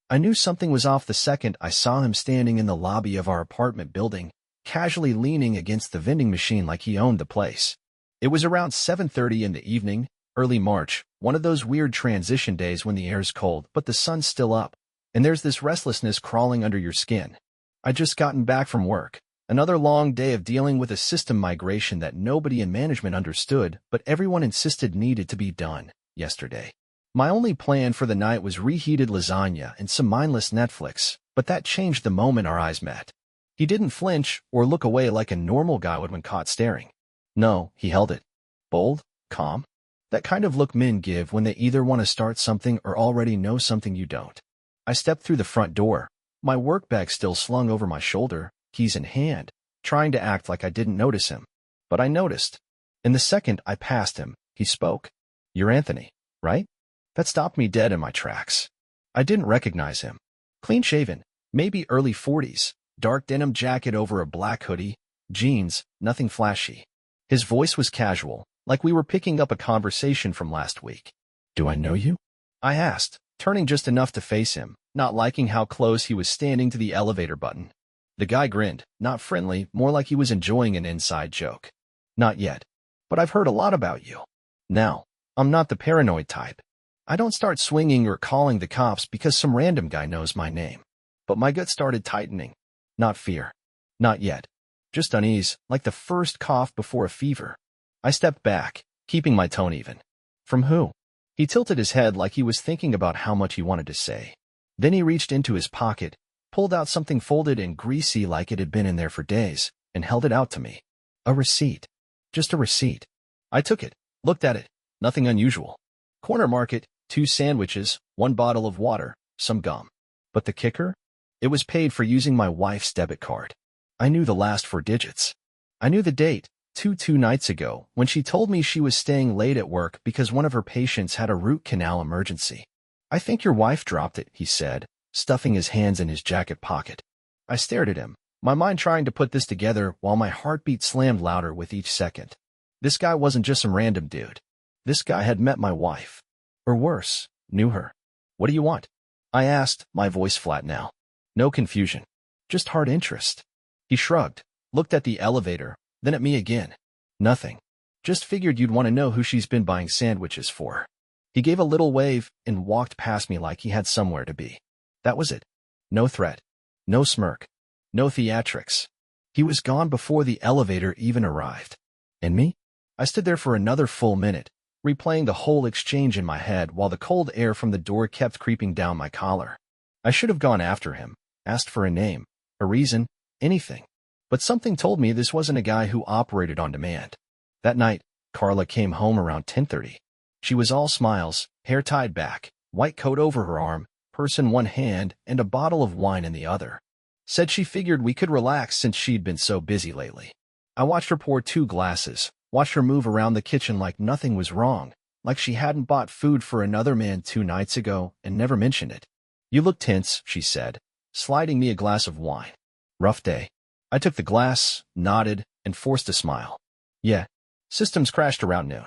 I knew something was off the second I saw him standing in the lobby of our apartment building, casually leaning against the vending machine like he owned the place. It was around 7:30 in the evening, early March, one of those weird transition days when the air's cold but the sun's still up, and there's this restlessness crawling under your skin. I'd just gotten back from work, another long day of dealing with a system migration that nobody in management understood but everyone insisted needed to be done yesterday. My only plan for the night was reheated lasagna and some mindless Netflix, but that changed the moment our eyes met. He didn't flinch or look away like a normal guy would when caught staring. No, he held it. Bold, calm. That kind of look men give when they either want to start something or already know something you don't. I stepped through the front door, my work bag still slung over my shoulder, keys in hand, trying to act like I didn't notice him. But I noticed. In the second I passed him, he spoke. "You're Anthony, right?" That stopped me dead in my tracks. I didn't recognize him. Clean-shaven, maybe early 40s, dark denim jacket over a black hoodie, jeans, nothing flashy. His voice was casual, like we were picking up a conversation from last week. "Do I know you?" I asked, turning just enough to face him, not liking how close he was standing to the elevator button. The guy grinned, not friendly, more like he was enjoying an inside joke. "Not yet. But I've heard a lot about you." Now, I'm not the paranoid type. I don't start swinging or calling the cops because some random guy knows my name. But my gut started tightening. Not fear. Not yet. Just unease, like the first cough before a fever. I stepped back, keeping my tone even. "From who?" He tilted his head like he was thinking about how much he wanted to say. Then he reached into his pocket, pulled out something folded and greasy like it had been in there for days, and held it out to me. A receipt. Just a receipt. I took it, looked at it. Nothing unusual. Corner market, 2 sandwiches, 1 bottle of water, some gum. But the kicker? It was paid for using my wife's debit card. I knew the last 4 digits. I knew the date, two nights ago, when she told me she was staying late at work because one of her patients had a root canal emergency. "I think your wife dropped it," he said, stuffing his hands in his jacket pocket. I stared at him, my mind trying to put this together while my heartbeat slammed louder with each second. This guy wasn't just some random dude. This guy had met my wife. Or worse, knew her. "What do you want?" I asked, my voice flat now. No confusion. Just hard interest. He shrugged, looked at the elevator, then at me again. "Nothing. Just figured you'd want to know who she's been buying sandwiches for." He gave a little wave and walked past me like he had somewhere to be. That was it. No threat. No smirk. No theatrics. He was gone before the elevator even arrived. And me? I stood there for another full minute, replaying the whole exchange in my head while the cold air from the door kept creeping down my collar. I should have gone after him, asked for a name, a reason, anything. But something told me this wasn't a guy who operated on demand. That night, Carla came home around 10:30. She was all smiles, hair tied back, white coat over her arm, purse in one hand, and a bottle of wine in the other. Said she figured we could relax since she'd been so busy lately. I watched her pour 2 glasses, watched her move around the kitchen like nothing was wrong, like she hadn't bought food for another man 2 nights ago and never mentioned it. "You look tense," she said, sliding me a glass of wine. "Rough day." I took the glass, nodded, and forced a smile. "Yeah. Systems crashed around noon.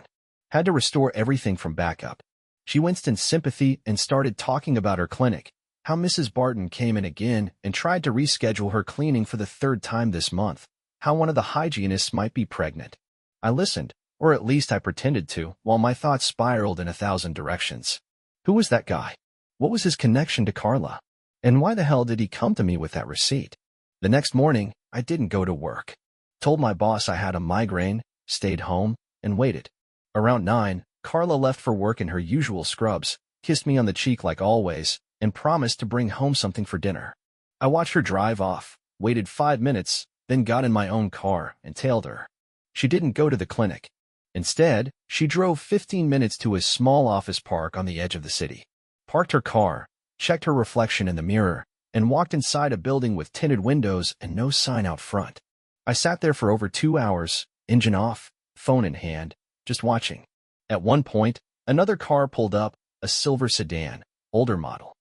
Had to restore everything from backup." She winced in sympathy and started talking about her clinic, how Mrs. Barton came in again and tried to reschedule her cleaning for the 3rd time this month, how one of the hygienists might be pregnant. I listened, or at least I pretended to, while my thoughts spiraled in 1,000 directions. Who was that guy? What was his connection to Carla? And why the hell did he come to me with that receipt? The next morning, I didn't go to work. Told my boss I had a migraine, stayed home, and waited. Around 9, Carla left for work in her usual scrubs, kissed me on the cheek like always, and promised to bring home something for dinner. I watched her drive off, waited 5 minutes, then got in my own car and tailed her. She didn't go to the clinic. Instead, she drove 15 minutes to a small office park on the edge of the city, parked her car, checked her reflection in the mirror, and walked inside a building with tinted windows and no sign out front. I sat there for over 2 hours, engine off, phone in hand, just watching. At one point, another car pulled up, a silver sedan, older model.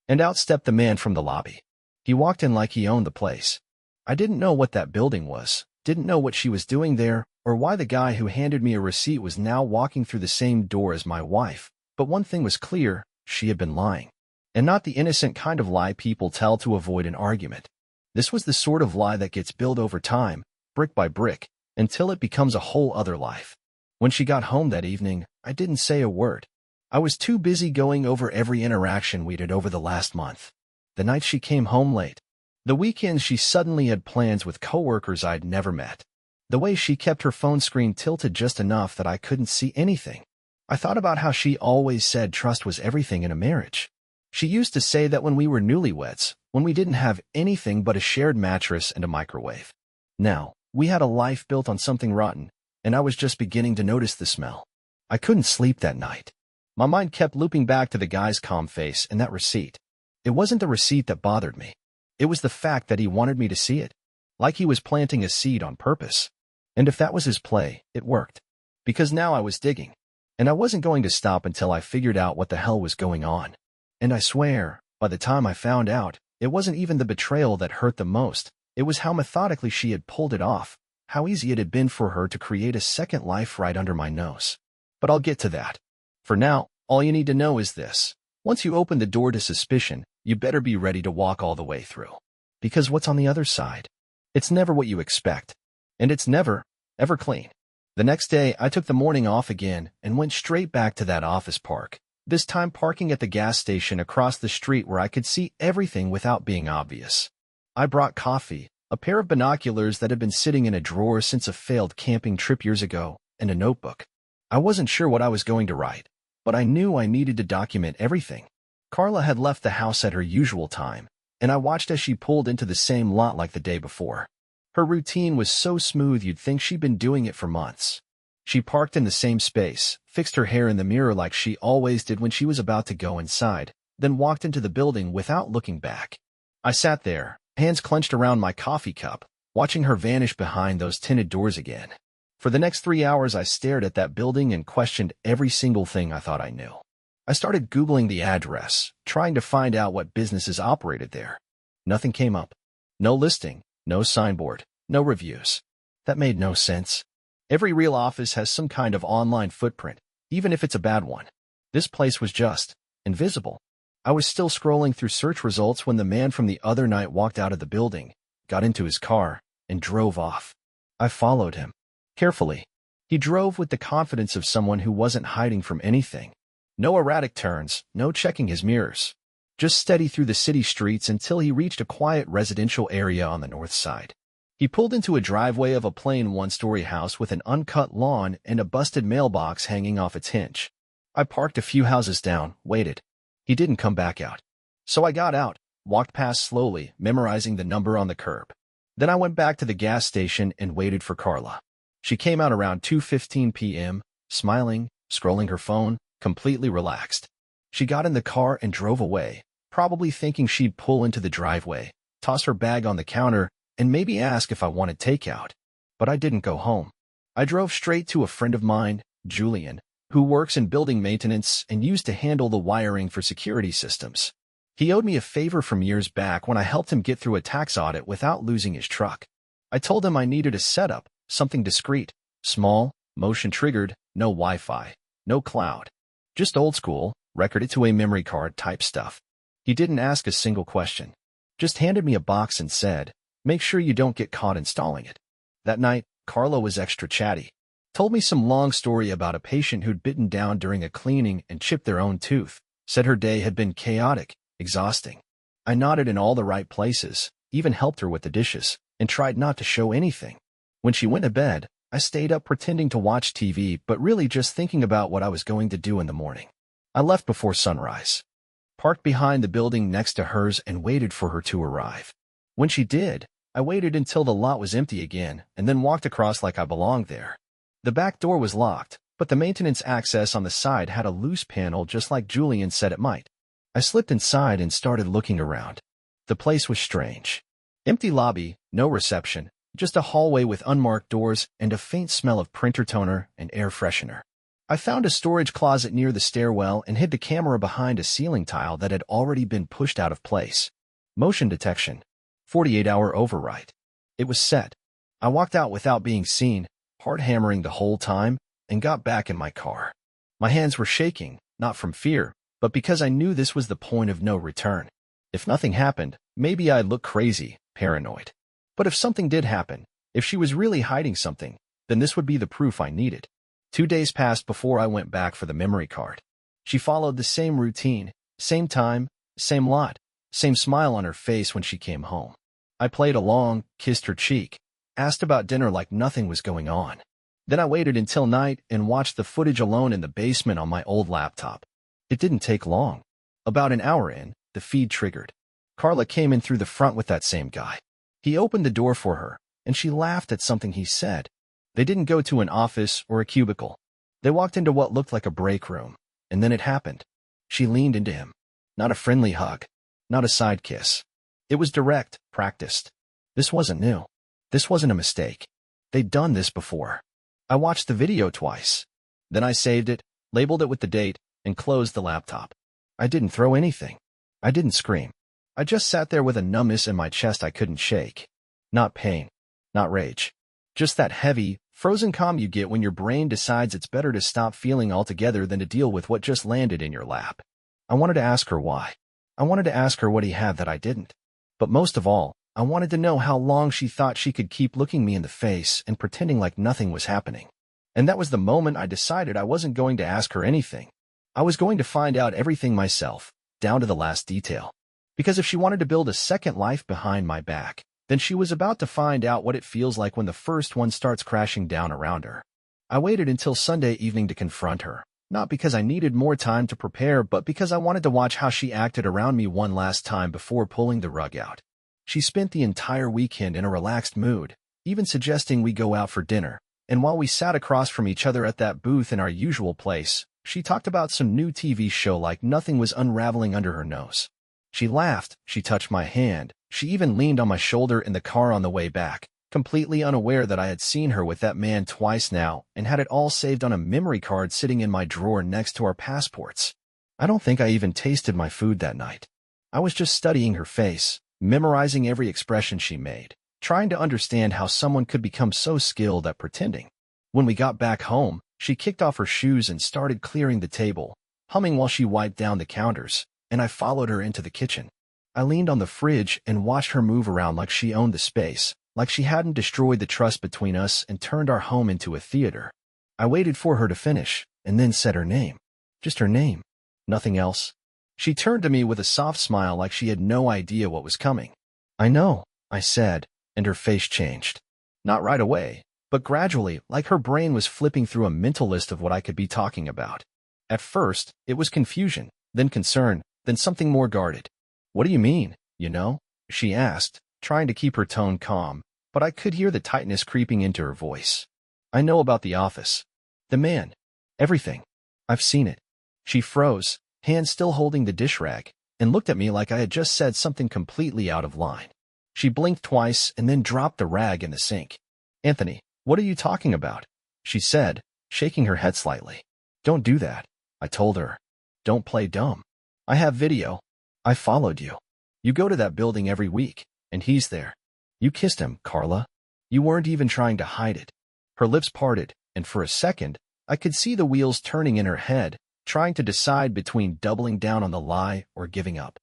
And out stepped the man from the lobby. He walked in like he owned the place. I didn't know what that building was, didn't know what she was doing there, or why the guy who handed me a receipt was now walking through the same door as my wife, but one thing was clear, she had been lying. and not the innocent kind of lie people tell to avoid an argument. This was the sort of lie that gets built over time, brick by brick, until it becomes a whole other life. When she got home that evening, I didn't say a word. I was too busy going over every interaction we'd had over the last month. The night she came home late. The weekends she suddenly had plans with coworkers I'd never met. The way she kept her phone screen tilted just enough that I couldn't see anything. I thought about how she always said trust was everything in a marriage. She used to say that when we were newlyweds, when we didn't have anything but a shared mattress and a microwave. Now, we had a life built on something rotten, and I was just beginning to notice the smell. I couldn't sleep that night. My mind kept looping back to the guy's calm face and that receipt. It wasn't the receipt that bothered me. It was the fact that he wanted me to see it. Like he was planting a seed on purpose. And if that was his play, it worked. Because now I was digging. And I wasn't going to stop until I figured out what the hell was going on. And I swear, by the time I found out, it wasn't even the betrayal that hurt the most. It was how methodically she had pulled it off, how easy it had been for her to create a second life right under my nose. But I'll get to that. For now, all you need to know is this. Once you open the door to suspicion, you better be ready to walk all the way through. Because what's on the other side? It's never what you expect. And it's never, ever clean. The next day, I took the morning off again and went straight back to that office park, this time parking at the gas station across the street where I could see everything without being obvious. I brought coffee, a pair of binoculars that had been sitting in a drawer since a failed camping trip years ago, and a notebook. I wasn't sure what I was going to write, but I knew I needed to document everything. Carla had left the house at her usual time, and I watched as she pulled into the same lot like the day before. Her routine was so smooth you'd think she'd been doing it for months. She parked in the same space, fixed her hair in the mirror like she always did when she was about to go inside, then walked into the building without looking back. I sat there, hands clenched around my coffee cup, watching her vanish behind those tinted doors again. For the next 3 hours I stared at that building and questioned every single thing I thought I knew. I started Googling the address, trying to find out what businesses operated there. Nothing came up. No listing, no signboard, no reviews. That made no sense. Every real office has some kind of online footprint, even if it's a bad one. This place was just invisible. I was still scrolling through search results when the man from the other night walked out of the building, got into his car, and drove off. I followed him. Carefully. He drove with the confidence of someone who wasn't hiding from anything. No erratic turns, no checking his mirrors. Just steady through the city streets until he reached a quiet residential area on the north side. He pulled into a driveway of a plain one-story house with an uncut lawn and a busted mailbox hanging off its hinge. I parked a few houses down, waited. He didn't come back out. So I got out, walked past slowly, memorizing the number on the curb. Then I went back to the gas station and waited for Carla. She came out around 2:15 p.m., smiling, scrolling her phone, completely relaxed. She got in the car and drove away, probably thinking she'd pull into the driveway, toss her bag on the counter, and maybe ask if I wanted takeout. But I didn't go home. I drove straight to a friend of mine, Julian, who works in building maintenance and used to handle the wiring for security systems. He owed me a favor from years back when I helped him get through a tax audit without losing his truck. I told him I needed a setup, something discreet, small, motion-triggered, no Wi-Fi, no cloud. Just old school, record it to a memory card type stuff. He didn't ask a single question. Just handed me a box and said, "Make sure you don't get caught installing it." That night, Carla was extra chatty. Told me some long story about a patient who'd bitten down during a cleaning and chipped their own tooth. Said her day had been chaotic, exhausting. I nodded in all the right places, even helped her with the dishes, and tried not to show anything. When she went to bed, I stayed up pretending to watch TV but really just thinking about what I was going to do in the morning. I left before sunrise. Parked behind the building next to hers and waited for her to arrive. When she did, I waited until the lot was empty again and then walked across like I belonged there. The back door was locked, but the maintenance access on the side had a loose panel just like Julian said it might. I slipped inside and started looking around. The place was strange. Empty lobby, no reception, just a hallway with unmarked doors and a faint smell of printer toner and air freshener. I found a storage closet near the stairwell and hid the camera behind a ceiling tile that had already been pushed out of place. Motion detection. 48-hour override. It was set. I walked out without being seen, hard hammering the whole time, and got back in my car. My hands were shaking, not from fear, but because I knew this was the point of no return. If nothing happened, maybe I'd look crazy, paranoid. But if something did happen, if she was really hiding something, then this would be the proof I needed. 2 days passed before I went back for the memory card. She followed the same routine, same time, same lot, same smile on her face when she came home. I played along, kissed her cheek, asked about dinner like nothing was going on. Then I waited until night and watched the footage alone in the basement on my old laptop. It didn't take long. About an hour in, the feed triggered. Carla came in through the front with that same guy. He opened the door for her, and she laughed at something he said. They didn't go to an office or a cubicle. They walked into what looked like a break room, and then it happened. She leaned into him. Not a friendly hug, not a side kiss. It was direct, practiced. This wasn't new. This wasn't a mistake. They'd done this before. I watched the video twice. Then I saved it, labeled it with the date, and closed the laptop. I didn't throw anything. I didn't scream. I just sat there with a numbness in my chest I couldn't shake. Not pain. Not rage. Just that heavy, frozen calm you get when your brain decides it's better to stop feeling altogether than to deal with what just landed in your lap. I wanted to ask her why. I wanted to ask her what he had that I didn't. But most of all, I wanted to know how long she thought she could keep looking me in the face and pretending like nothing was happening. And that was the moment I decided I wasn't going to ask her anything. I was going to find out everything myself, down to the last detail. Because if she wanted to build a second life behind my back, then she was about to find out what it feels like when the first one starts crashing down around her. I waited until Sunday evening to confront her, not because I needed more time to prepare, but because I wanted to watch how she acted around me one last time before pulling the rug out. She spent the entire weekend in a relaxed mood, even suggesting we go out for dinner, and while we sat across from each other at that booth in our usual place, she talked about some new TV show like nothing was unraveling under her nose. She laughed, she touched my hand, she even leaned on my shoulder in the car on the way back, completely unaware that I had seen her with that man twice now and had it all saved on a memory card sitting in my drawer next to our passports. I don't think I even tasted my food that night. I was just studying her face, memorizing every expression she made, trying to understand how someone could become so skilled at pretending. When we got back home, she kicked off her shoes and started clearing the table, humming while she wiped down the counters, and I followed her into the kitchen. I leaned on the fridge and watched her move around like she owned the space, like she hadn't destroyed the trust between us and turned our home into a theater. I waited for her to finish, and then said her name. Just her name. Nothing else. She turned to me with a soft smile like she had no idea what was coming. I know, I said, and her face changed. Not right away, but gradually, like her brain was flipping through a mental list of what I could be talking about. At first, it was confusion, then concern, then something more guarded. What do you mean, you know? She asked, trying to keep her tone calm, but I could hear the tightness creeping into her voice. I know about the office. The man. Everything. I've seen it. She froze, hand still holding the dish rag, and looked at me like I had just said something completely out of line. She blinked twice and then dropped the rag in the sink. Anthony, what are you talking about? She said, shaking her head slightly. Don't do that, I told her. Don't play dumb. I have video. I followed you. You go to that building every week, and he's there. You kissed him, Carla. You weren't even trying to hide it. Her lips parted, and for a second, I could see the wheels turning in her head, trying to decide between doubling down on the lie or giving up.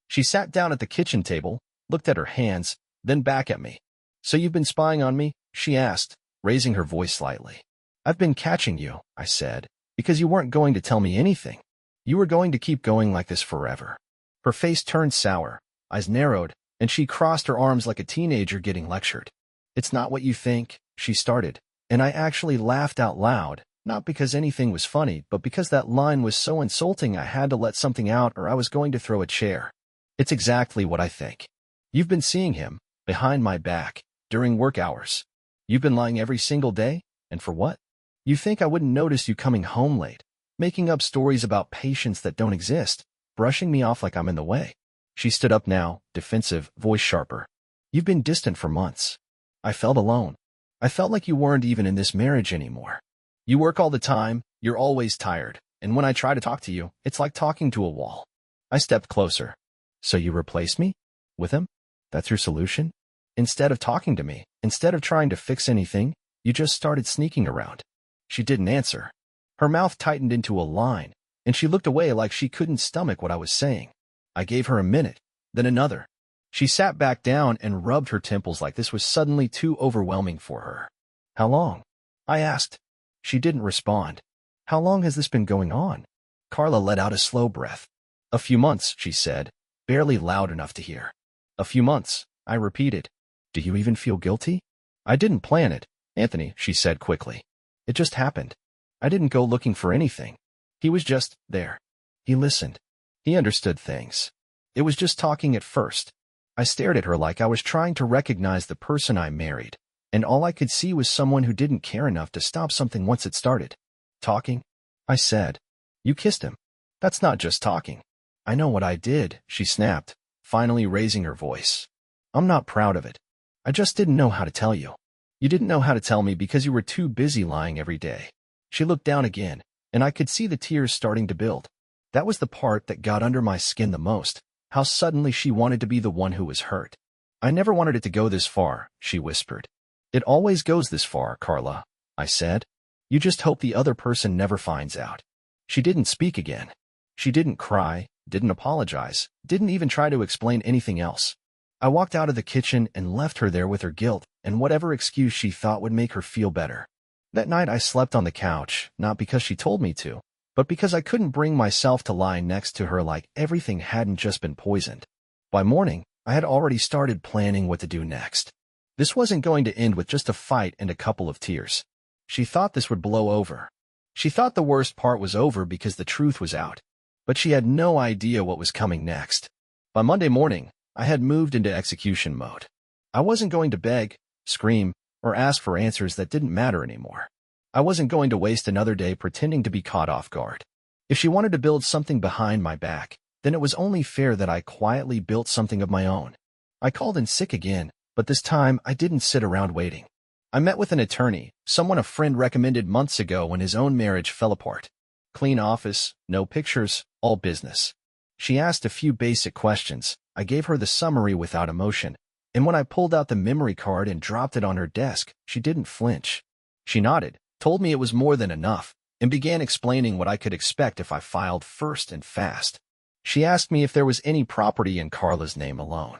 She sat down at the kitchen table, looked at her hands, then back at me. So you've been spying on me? She asked, raising her voice slightly. I've been catching you, I said, because you weren't going to tell me anything. You were going to keep going like this forever. Her face turned sour, eyes narrowed, and she crossed her arms like a teenager getting lectured. It's not what you think, she started, and I actually laughed out loud, not because anything was funny, but because that line was so insulting I had to let something out or I was going to throw a chair. It's exactly what I think. You've been seeing him, behind my back, during work hours. You've been lying every single day, and for what? You think I wouldn't notice you coming home late, making up stories about patients that don't exist, brushing me off like I'm in the way. She stood up now, defensive, voice sharper. You've been distant for months. I felt alone. I felt like you weren't even in this marriage anymore. You work all the time, you're always tired, and when I try to talk to you, it's like talking to a wall. I stepped closer. So you replaced me? With him? That's your solution? Instead of talking to me, instead of trying to fix anything, you just started sneaking around. She didn't answer. Her mouth tightened into a line, and she looked away like she couldn't stomach what I was saying. I gave her a minute, then another. She sat back down and rubbed her temples like this was suddenly too overwhelming for her. How long? I asked. She didn't respond. How long has this been going on? Carla let out a slow breath. A few months, she said, barely loud enough to hear. A few months, I repeated. Do you even feel guilty? I didn't plan it, Anthony, she said quickly. It just happened. I didn't go looking for anything. He was just there. He listened. He understood things. It was just talking at first. I stared at her like I was trying to recognize the person I married, and all I could see was someone who didn't care enough to stop something once it started. Talking? I said. You kissed him. That's not just talking. I know what I did, she snapped, finally raising her voice. I'm not proud of it. I just didn't know how to tell you. You didn't know how to tell me because you were too busy lying every day. She looked down again, and I could see the tears starting to build. That was the part that got under my skin the most, how suddenly she wanted to be the one who was hurt. I never wanted it to go this far, she whispered. It always goes this far, Carla, I said. You just hope the other person never finds out. She didn't speak again. She didn't cry, didn't apologize, didn't even try to explain anything else. I walked out of the kitchen and left her there with her guilt and whatever excuse she thought would make her feel better. That night I slept on the couch, not because she told me to, but because I couldn't bring myself to lie next to her like everything hadn't just been poisoned. By morning, I had already started planning what to do next. This wasn't going to end with just a fight and a couple of tears. She thought this would blow over. She thought the worst part was over because the truth was out. But she had no idea what was coming next. By Monday morning, I had moved into execution mode. I wasn't going to beg, scream, or ask for answers that didn't matter anymore. I wasn't going to waste another day pretending to be caught off guard. If she wanted to build something behind my back, then it was only fair that I quietly built something of my own. I called in sick again, but this time I didn't sit around waiting. I met with an attorney, someone a friend recommended months ago when his own marriage fell apart. Clean office, no pictures, all business. She asked a few basic questions. I gave her the summary without emotion, and when I pulled out the memory card and dropped it on her desk, she didn't flinch. She nodded, told me it was more than enough, and began explaining what I could expect if I filed first and fast. She asked me if there was any property in Carla's name alone.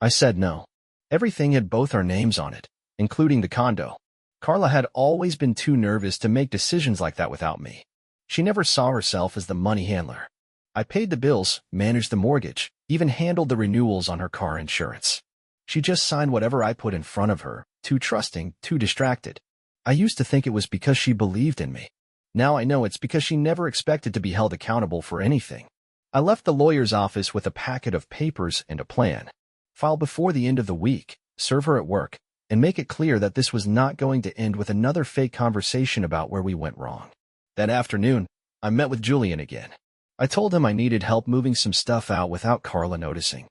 I said no. Everything had both our names on it, including the condo. Carla had always been too nervous to make decisions like that without me. She never saw herself as the money handler. I paid the bills, managed the mortgage, even handled the renewals on her car insurance. She just signed whatever I put in front of her, too trusting, too distracted. I used to think it was because she believed in me. Now I know it's because she never expected to be held accountable for anything. I left the lawyer's office with a packet of papers and a plan. File before the end of the week, serve her at work, and make it clear that this was not going to end with another fake conversation about where we went wrong. That afternoon, I met with Julian again. I told him I needed help moving some stuff out without Carla noticing.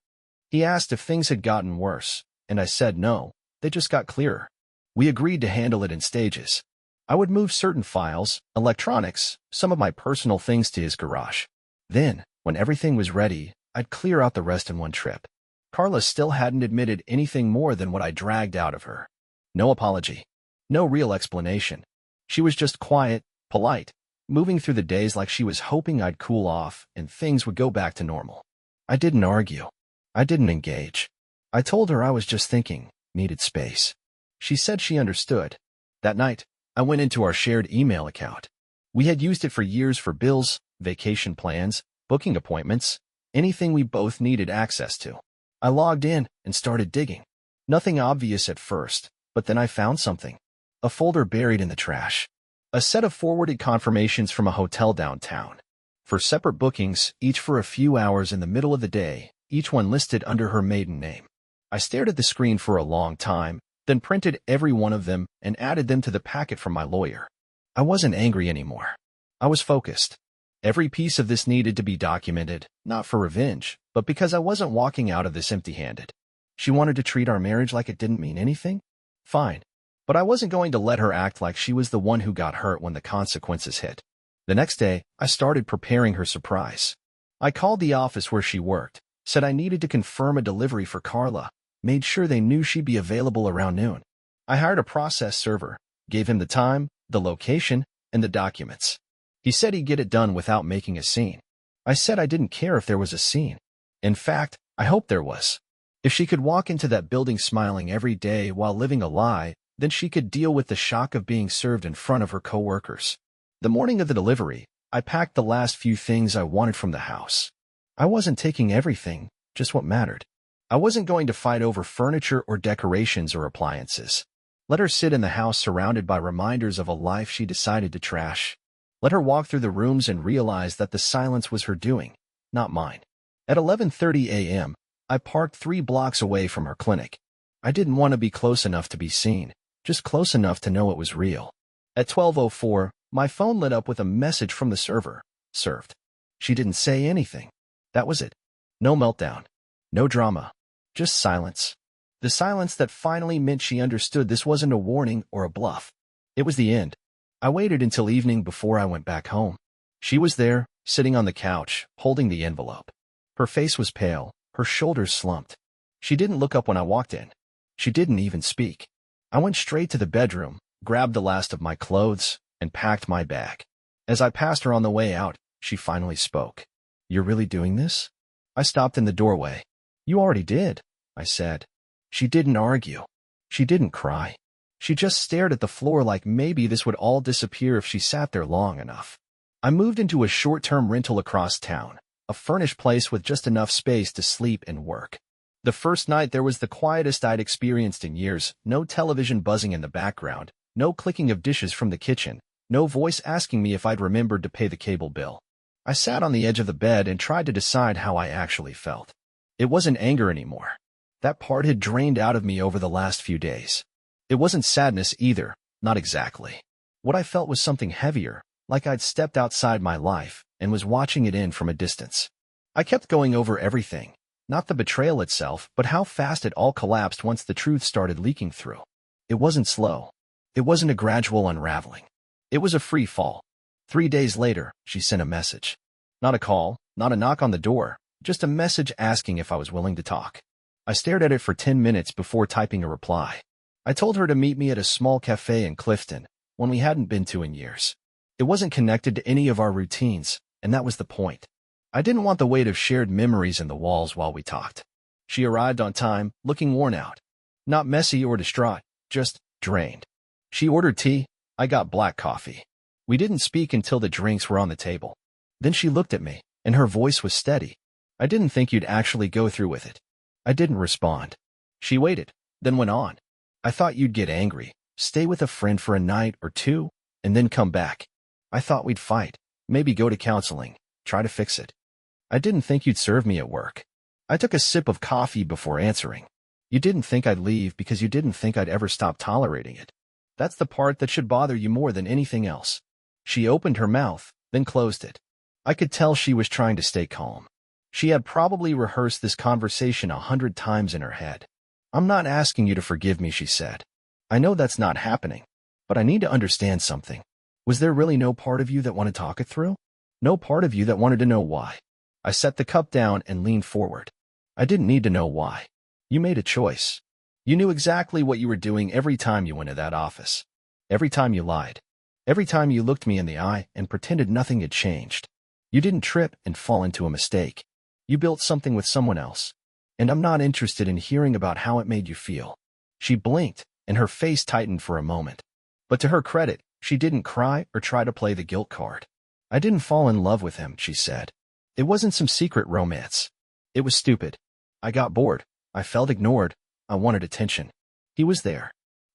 He asked if things had gotten worse, and I said no, they just got clearer. We agreed to handle it in stages. I would move certain files, electronics, some of my personal things to his garage. Then, when everything was ready, I'd clear out the rest in one trip. Carla still hadn't admitted anything more than what I dragged out of her. No apology. No real explanation. She was just quiet, polite, moving through the days like she was hoping I'd cool off and things would go back to normal. I didn't argue. I didn't engage. I told her I was just thinking, needed space. She said she understood. That night, I went into our shared email account. We had used it for years for bills, vacation plans, booking appointments, anything we both needed access to. I logged in and started digging. Nothing obvious at first, but then I found something. A folder buried in the trash. A set of forwarded confirmations from a hotel downtown. For separate bookings, each for a few hours in the middle of the day, each one listed under her maiden name. I stared at the screen for a long time, then printed every one of them and added them to the packet from my lawyer. I wasn't angry anymore. I was focused. Every piece of this needed to be documented, not for revenge, but because I wasn't walking out of this empty-handed. She wanted to treat our marriage like it didn't mean anything? Fine. But I wasn't going to let her act like she was the one who got hurt when the consequences hit. The next day, I started preparing her surprise. I called the office where she worked, said I needed to confirm a delivery for Carla, made sure they knew she'd be available around noon. I hired a process server, gave him the time, the location, and the documents. He said he'd get it done without making a scene. I said I didn't care if there was a scene. In fact, I hoped there was. If she could walk into that building smiling every day while living a lie, then she could deal with the shock of being served in front of her coworkers. The morning of the delivery, I packed the last few things I wanted from the house. I wasn't taking everything, just what mattered. I wasn't going to fight over furniture or decorations or appliances. Let her sit in the house surrounded by reminders of a life she decided to trash. Let her walk through the rooms and realize that the silence was her doing, not mine. At 11:30 a.m., I parked 3 blocks away from her clinic. I didn't want to be close enough to be seen, just close enough to know it was real. At 12:04, my phone lit up with a message from the server. Served. She didn't say anything. That was it. No meltdown. No drama. Just silence. The silence that finally meant she understood this wasn't a warning or a bluff. It was the end. I waited until evening before I went back home. She was there, sitting on the couch, holding the envelope. Her face was pale, her shoulders slumped. She didn't look up when I walked in. She didn't even speak. I went straight to the bedroom, grabbed the last of my clothes, and packed my bag. As I passed her on the way out, she finally spoke. "You're really doing this?" I stopped in the doorway. "You already did," I said. She didn't argue. She didn't cry. She just stared at the floor like maybe this would all disappear if she sat there long enough. I moved into a short-term rental across town, a furnished place with just enough space to sleep and work. The first night there was the quietest I'd experienced in years, no television buzzing in the background, no clicking of dishes from the kitchen, no voice asking me if I'd remembered to pay the cable bill. I sat on the edge of the bed and tried to decide how I actually felt. It wasn't anger anymore. That part had drained out of me over the last few days. It wasn't sadness either, not exactly. What I felt was something heavier, like I'd stepped outside my life and was watching it end from a distance. I kept going over everything, not the betrayal itself, but how fast it all collapsed once the truth started leaking through. It wasn't slow. It wasn't a gradual unraveling. It was a free fall. 3 days later, she sent a message. Not a call, not a knock on the door, just a message asking if I was willing to talk. I stared at it for 10 minutes before typing a reply. I told her to meet me at a small cafe in Clifton, one we hadn't been to in years. It wasn't connected to any of our routines, and that was the point. I didn't want the weight of shared memories in the walls while we talked. She arrived on time, looking worn out. Not messy or distraught, just drained. She ordered tea. I got black coffee. We didn't speak until the drinks were on the table. Then she looked at me, and her voice was steady. "I didn't think you'd actually go through with it." I didn't respond. She waited, then went on. "I thought you'd get angry, stay with a friend for a night or two, and then come back. I thought we'd fight, maybe go to counseling, try to fix it. I didn't think you'd serve me at work." I took a sip of coffee before answering. "You didn't think I'd leave because you didn't think I'd ever stop tolerating it. That's the part that should bother you more than anything else." She opened her mouth, then closed it. I could tell she was trying to stay calm. She had probably rehearsed this conversation 100 times in her head. "I'm not asking you to forgive me," she said. "I know that's not happening, but I need to understand something. Was there really no part of you that wanted to talk it through? No part of you that wanted to know why?" I set the cup down and leaned forward. "I didn't need to know why. You made a choice. You knew exactly what you were doing every time you went to that office. Every time you lied. Every time you looked me in the eye and pretended nothing had changed. You didn't trip and fall into a mistake. You built something with someone else. And I'm not interested in hearing about how it made you feel." She blinked, and her face tightened for a moment. But to her credit, she didn't cry or try to play the guilt card. "I didn't fall in love with him," she said. "It wasn't some secret romance. It was stupid. I got bored. I felt ignored. I wanted attention. He was there."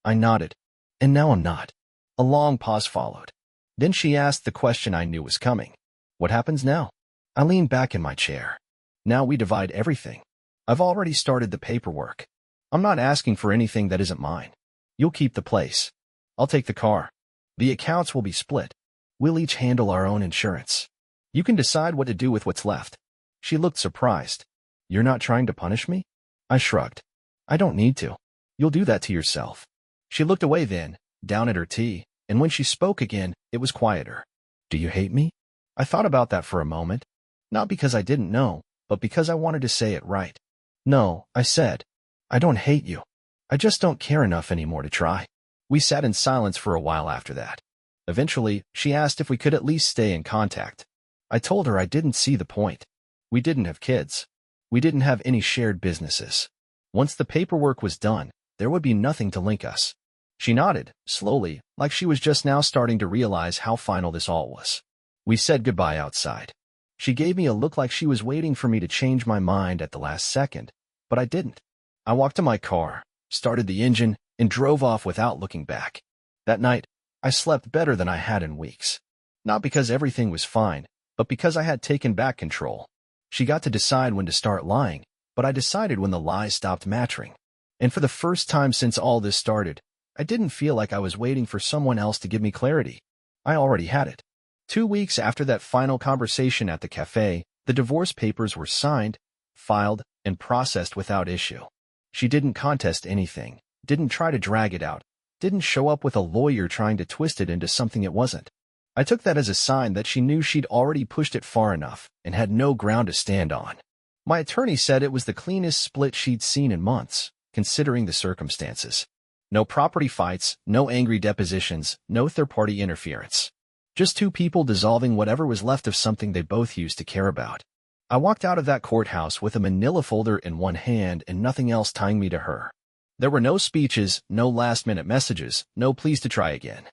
I nodded. "And now I'm not." A long pause followed. Then she asked the question I knew was coming. "What happens now?" I leaned back in my chair. "Now we divide everything. I've already started the paperwork. I'm not asking for anything that isn't mine. You'll keep the place. I'll take the car. The accounts will be split. We'll each handle our own insurance. You can decide what to do with what's left." She looked surprised. "You're not trying to punish me?" I shrugged. "I don't need to. You'll do that to yourself." She looked away then, down at her tea, and when she spoke again, it was quieter. "Do you hate me?" I thought about that for a moment. Not because I didn't know, but because I wanted to say it right. "No," I said. "I don't hate you. I just don't care enough anymore to try." We sat in silence for a while after that. Eventually, she asked if we could at least stay in contact. I told her I didn't see the point. We didn't have kids. We didn't have any shared businesses. Once the paperwork was done, there would be nothing to link us. She nodded, slowly, like she was just now starting to realize how final this all was. We said goodbye outside. She gave me a look like she was waiting for me to change my mind at the last second, but I didn't. I walked to my car, started the engine, and drove off without looking back. That night, I slept better than I had in weeks. Not because everything was fine, but because I had taken back control. She got to decide when to start lying, but I decided when the lies stopped mattering. And for the first time since all this started, I didn't feel like I was waiting for someone else to give me clarity. I already had it. 2 weeks after that final conversation at the cafe, the divorce papers were signed, filed, and processed without issue. She didn't contest anything, didn't try to drag it out, didn't show up with a lawyer trying to twist it into something it wasn't. I took that as a sign that she knew she'd already pushed it far enough and had no ground to stand on. My attorney said it was the cleanest split she'd seen in months, considering the circumstances. No property fights, no angry depositions, no third-party interference. Just two people dissolving whatever was left of something they both used to care about. I walked out of that courthouse with a manila folder in one hand and nothing else tying me to her. There were no speeches, no last-minute messages, no pleas to try again.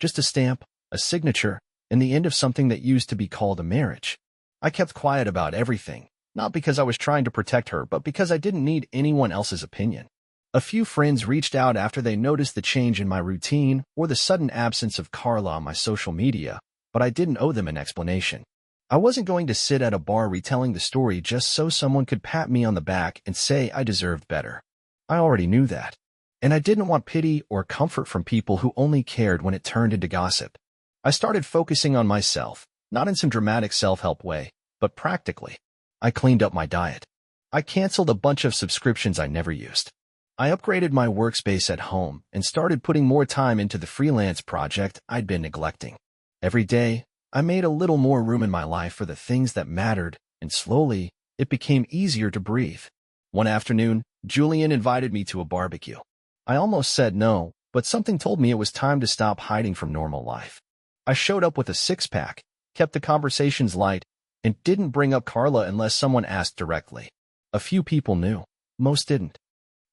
Just a stamp, a signature, and the end of something that used to be called a marriage. I kept quiet about everything, not because I was trying to protect her, but because I didn't need anyone else's opinion. A few friends reached out after they noticed the change in my routine or the sudden absence of Carla on my social media, but I didn't owe them an explanation. I wasn't going to sit at a bar retelling the story just so someone could pat me on the back and say I deserved better. I already knew that. And I didn't want pity or comfort from people who only cared when it turned into gossip. I started focusing on myself, not in some dramatic self-help way, but practically. I cleaned up my diet. I canceled a bunch of subscriptions I never used. I upgraded my workspace at home and started putting more time into the freelance project I'd been neglecting. Every day, I made a little more room in my life for the things that mattered, and slowly, it became easier to breathe. One afternoon, Julian invited me to a barbecue. I almost said no, but something told me it was time to stop hiding from normal life. I showed up with a six-pack, kept the conversations light, and didn't bring up Carla unless someone asked directly. A few people knew. Most didn't.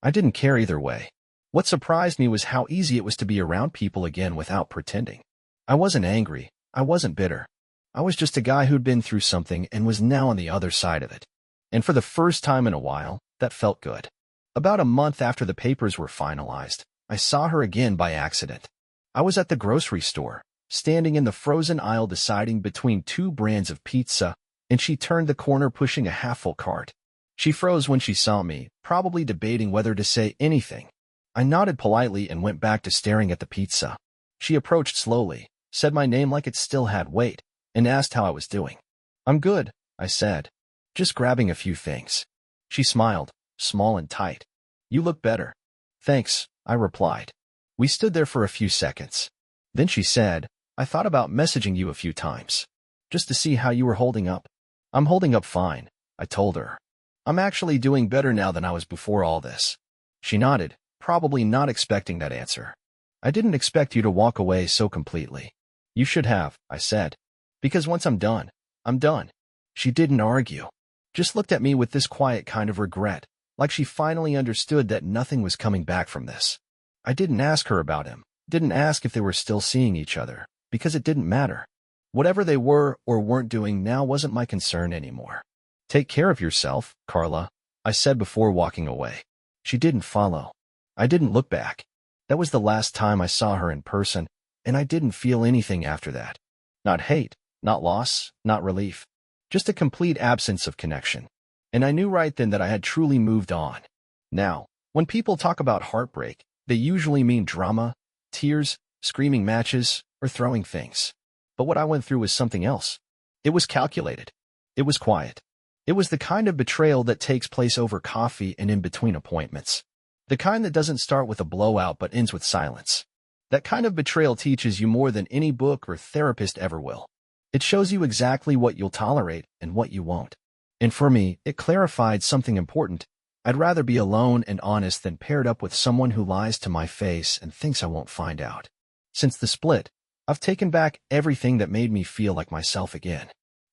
I didn't care either way. What surprised me was how easy it was to be around people again without pretending. I wasn't angry. I wasn't bitter. I was just a guy who'd been through something and was now on the other side of it. And for the first time in a while, that felt good. About a month after the papers were finalized, I saw her again by accident. I was at the grocery store, standing in the frozen aisle deciding between two brands of pizza, and she turned the corner pushing a half-full cart. She froze when she saw me, probably debating whether to say anything. I nodded politely and went back to staring at the pizza. She approached slowly, said my name like it still had weight, and asked how I was doing. "I'm good," I said. "Just grabbing a few things." She smiled, small and tight. "You look better." "Thanks," I replied. We stood there for a few seconds. Then she said, "I thought about messaging you a few times, just to see how you were holding up." "I'm holding up fine," I told her. "I'm actually doing better now than I was before all this." She nodded, probably not expecting that answer. "I didn't expect you to walk away so completely." "You should have," I said. "Because once I'm done, I'm done." She didn't argue. Just looked at me with this quiet kind of regret, like she finally understood that nothing was coming back from this. I didn't ask her about him, didn't ask if they were still seeing each other, because it didn't matter. Whatever they were or weren't doing now wasn't my concern anymore. "Take care of yourself, Carla," I said before walking away. She didn't follow. I didn't look back. That was the last time I saw her in person, and I didn't feel anything after that. Not hate, not loss, not relief. Just a complete absence of connection. And I knew right then that I had truly moved on. Now, when people talk about heartbreak, they usually mean drama, tears, screaming matches, or throwing things. But what I went through was something else. It was calculated. It was quiet. It was the kind of betrayal that takes place over coffee and in between appointments. The kind that doesn't start with a blowout but ends with silence. That kind of betrayal teaches you more than any book or therapist ever will. It shows you exactly what you'll tolerate and what you won't. And for me, it clarified something important. I'd rather be alone and honest than paired up with someone who lies to my face and thinks I won't find out. Since the split, I've taken back everything that made me feel like myself again.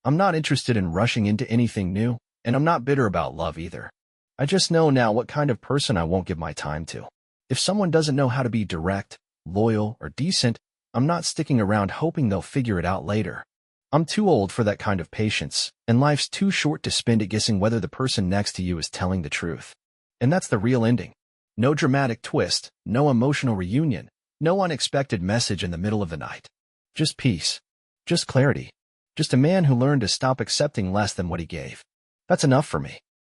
I'm not interested in rushing into anything new, and I'm not bitter about love either. I just know now what kind of person I won't give my time to. If someone doesn't know how to be direct, loyal, or decent, I'm not sticking around hoping they'll figure it out later. I'm too old for that kind of patience, and life's too short to spend it guessing whether the person next to you is telling the truth. And that's the real ending. No dramatic twist, no emotional reunion, no unexpected message in the middle of the night. Just peace. Just clarity. Just a man who learned to stop accepting less than what he gave. That's enough for me.